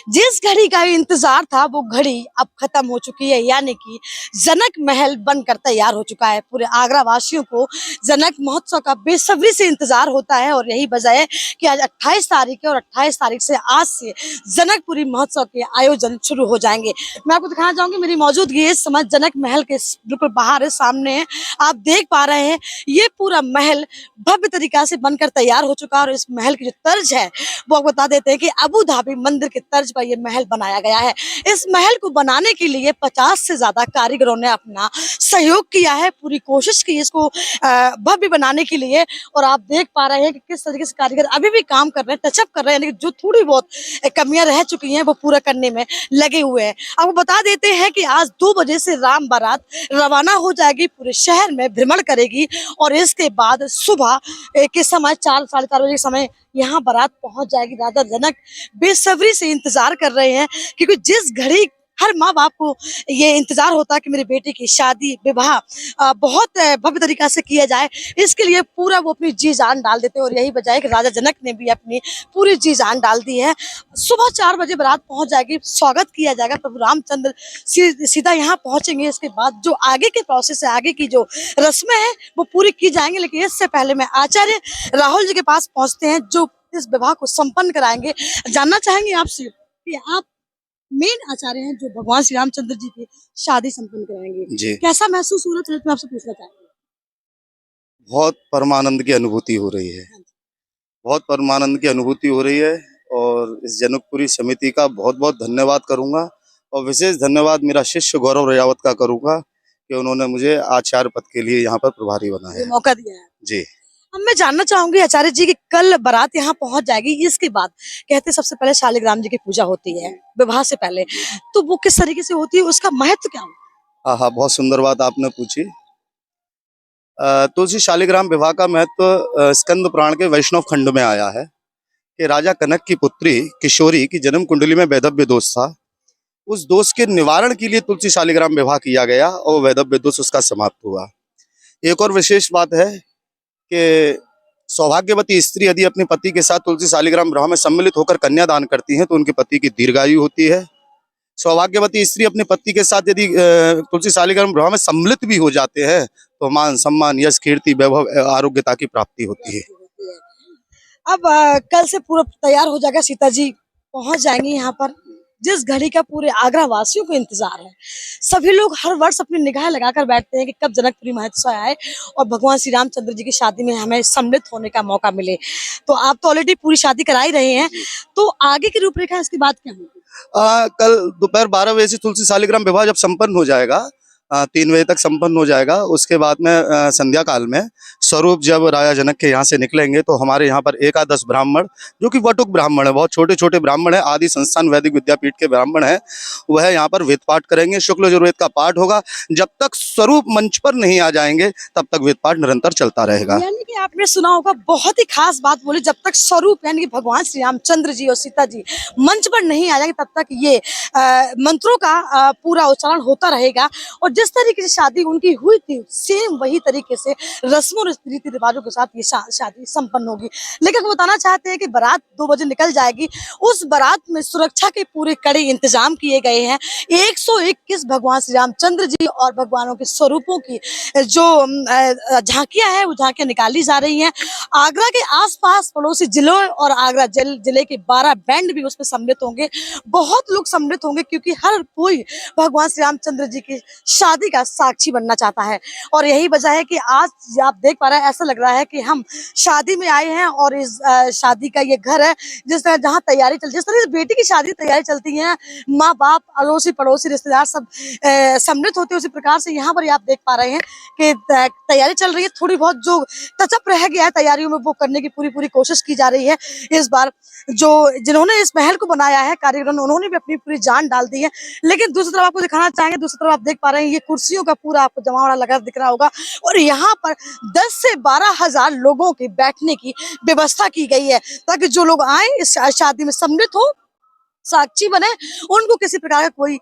जिस घड़ी का इंतजार था वो घड़ी अब खत्म हो चुकी है, यानी कि जनक महल बनकर तैयार हो चुका है। पूरे आगरा वासियों को जनक महोत्सव का बेसब्री से इंतजार होता है और यही वजह है कि आज 28 तारीख है और 28 तारीख से आज से जनकपुरी महोत्सव के आयोजन शुरू हो जाएंगे। मैं आपको दिखाना चाहूंगी, मेरी मौजूदगी इस समय जनक महल के बिल्कुल बाहर है, सामने है। आप देख पा रहे हैं ये पूरा महल भव्य तरीका से बनकर तैयार हो चुका है और इस महल की जो तर्ज है वो आपको बता देते हैं कि अबू धाबी मंदिर के तर्ज पर यह महल बनाया गया है। इस महल को बनाने के लिए 50 से ज्यादा कारीगरों ने अपना सहयोग किया है, पूरी कोशिश की इसको भव्य बनाने के लिए। और आप देख पा रहे हैं कि किस तरीके से कारीगर अभी भी काम कर रहे हैं, टचअप कर रहे हैं, यानी जो थोड़ी बहुत कमियां रह चुकी हैं वो पूरा करने में लगे हुए हैं। आपको बता देते हैं कि आज 2 बजे से राम बारात रवाना हो जाएगी, पूरे शहर में भ्रमण करेगी और इसके बाद सुबह के समय 4 साढ़े 4 बजे के समय यहाँ बारात पहुंच जाएगी। राजा जनक बेसब्री से इंतजार कर रहे हैं, क्योंकि जिस घड़ी हर माँ बाप को ये इंतजार होता है कि मेरी बेटी की शादी विवाह बहुत भव्य तरीका से किया जाए, इसके लिए पूरा वो अपनी जी जान डाल देते हैं। और यही वजह है कि राजा जनक ने भी अपनी पूरी जी जान डाल दी है। सुबह 4 बजे बारात पहुंच जाएगी, स्वागत किया जाएगा, प्रभु रामचंद्र सीधा यहाँ पहुंचेंगे। इसके बाद जो आगे के प्रोसेस है, आगे की जो रस्में हैं वो पूरी की जाएंगी। लेकिन इससे पहले मैं आचार्य राहुल जी के पास पहुंचते हैं जो इस विवाह को संपन्न कराएंगे। जानना चाहेंगे आपसे कि आप मेन आचार्य हैं जो भगवान श्री रामचंद्र जी की शादी संपन्न कराएंगे, जी। कैसा महसूस हो रहा है? मैं आपसे पूछना चाहूंगी। बहुत परमानंद की अनुभूति हो रही है। बहुत परमानंद की अनुभूति हो रही है और इस जनकपुरी समिति का बहुत बहुत धन्यवाद करूंगा और विशेष धन्यवाद मेरा शिष्य गौरव रजावत का करूंगा कि उन्होंने मुझे आचार्य पद के लिए यहाँ पर प्रभारी बनाया है। मौका दिया है जी। अब मैं जानना चाहूंगी आचार्य जी की कल बारात यहाँ पहुंच जाएगी, इसके बाद कहते हैं सबसे पहले शालिग्राम जी की पूजा होती है विवाह से पहले, तो वो किस तरीके से होती है, उसका महत्व क्या होता हाँ हाँ, बहुत सुंदर बात आपने पूछी। तुलसी शालिग्राम विवाह का महत्व स्कंद पुराण के वैष्णव खंड में आया है कि राजा कनक की पुत्री किशोरी की जन्म कुंडली में वैधव्य दोष था। उस दोष के निवारण के लिए तुलसी शालिग्राम विवाह किया गया और वैधव्य दोष उसका समाप्त हुआ। एक और विशेष बात है कि सौभाग्यवती स्त्री यदि अपने पति के साथ तुलसी शालिग्राम विवाह में सम्मिलित होकर कन्यादान करती है तो उनके पति की दीर्घायु होती है। सौभाग्यवती स्त्री अपने पति के साथ यदि तुलसी शालिग्राम विवाह में सम्मिलित भी हो जाते हैं तो मान सम्मान यश कीर्ति वैभव आरोग्यता की प्राप्ति होती है। अब कल से पूरा तैयार हो जाएगा, सीता जी पहुंच जाएंगी यहाँ पर, जिस घड़ी का पूरे आगरा वासियों को इंतजार है। सभी लोग हर वर्ष अपनी निगाह लगाकर बैठते हैं कि कब जनकपुरी महोत्सव आए और भगवान श्री रामचंद्र जी की शादी में हमें सम्मिलित होने का मौका मिले। तो आप तो ऑलरेडी पूरी शादी करा ही रहे हैं, तो आगे की रूपरेखा इसके बाद क्या होगी? कल दोपहर 12 बजे से तुलसी शालिग्राम विवाह जब संपन्न हो जाएगा, 3 बजे तक संपन्न हो जाएगा, उसके बाद में संध्या काल में स्वरूप जब राजा जनक के यहाँ से निकलेंगे तो हमारे यहाँ पर एकादश ब्राह्मण जो कि वटुक ब्राह्मण है, बहुत छोटे छोटे ब्राह्मण है, आदि संस्थान वैदिक विद्यापीठ के ब्राह्मण है, वह यहाँ पर वेद पाठ करेंगे। शुक्ल यजुर्वेद का पाठ होगा। जब तक स्वरूप मंच पर नहीं आ जाएंगे तब तक वेद पाठ निरंतर चलता रहेगा। यानी कि आपने सुना होगा, बहुत ही खास बात बोली, जब तक स्वरूप यानी कि भगवान श्री रामचंद्र जी और सीता जी मंच पर नहीं आ जाएंगे तब तक ये मंत्रों का पूरा उच्चारण होता रहेगा। और जिस तरीके से शादी उनकी हुई थी सेम वही तरीके से रस्मों रीति रिवाजों के साथ ये शादी संपन्न होगी। लेकिन बताना चाहते हैं कि बारात 2 बजे निकल जाएगी, उस बारात में सुरक्षा के पूरे कड़े इंतजाम किए गए हैं। 121 भगवान श्री रामचंद्र जी और भगवानों के स्वरूपों की जो झांकियां हैं वो झांकियां निकाली जा रही हैं। आगरा के आसपास पड़ोसी जिलों और आगरा जिले के 12 बैंड भी उसमें सम्मिलित होंगे। बहुत लोग सम्मिलित होंगे क्योंकि हर कोई भगवान श्री रामचंद्र जी की शादी का साक्षी बनना चाहता है। और यही वजह है कि आज आप देख पा रहे हैं, ऐसा लग रहा है कि हम शादी में आए हैं और इस शादी का ये घर है जिस तरह जहाँ तैयारी चल, जिस तरह से बेटी की शादी तैयारी चलती है, माँ बाप अड़ोसी पड़ोसी रिश्तेदार सब सम्मिलित होते हैं, उसी प्रकार से यहाँ पर आप देख पा रहे हैं कि तैयारी चल रही है। थोड़ी बहुत जो टचअप रह गया है तैयारियों में वो करने की पूरी कोशिश की जा रही है। इस बार जो जिन्होंने इस महल को बनाया है कारीगरों, उन्होंने भी अपनी पूरी जान डाल दी है। लेकिन दूसरी तरफ आपको दिखाना चाहेंगे, दूसरी तरफ आप देख पा रहे हैं ये कुर्सियों का पूरा आपको जमावड़ा लगा दिख रहा होगा और यहाँ पर 10 से 12 हजार लोगों के बैठने की व्यवस्था की गई है ताकि जो लोग आए इस शादी में सम्मिलित हो, साक्षी बने, उनको किसी प्रकार का कोई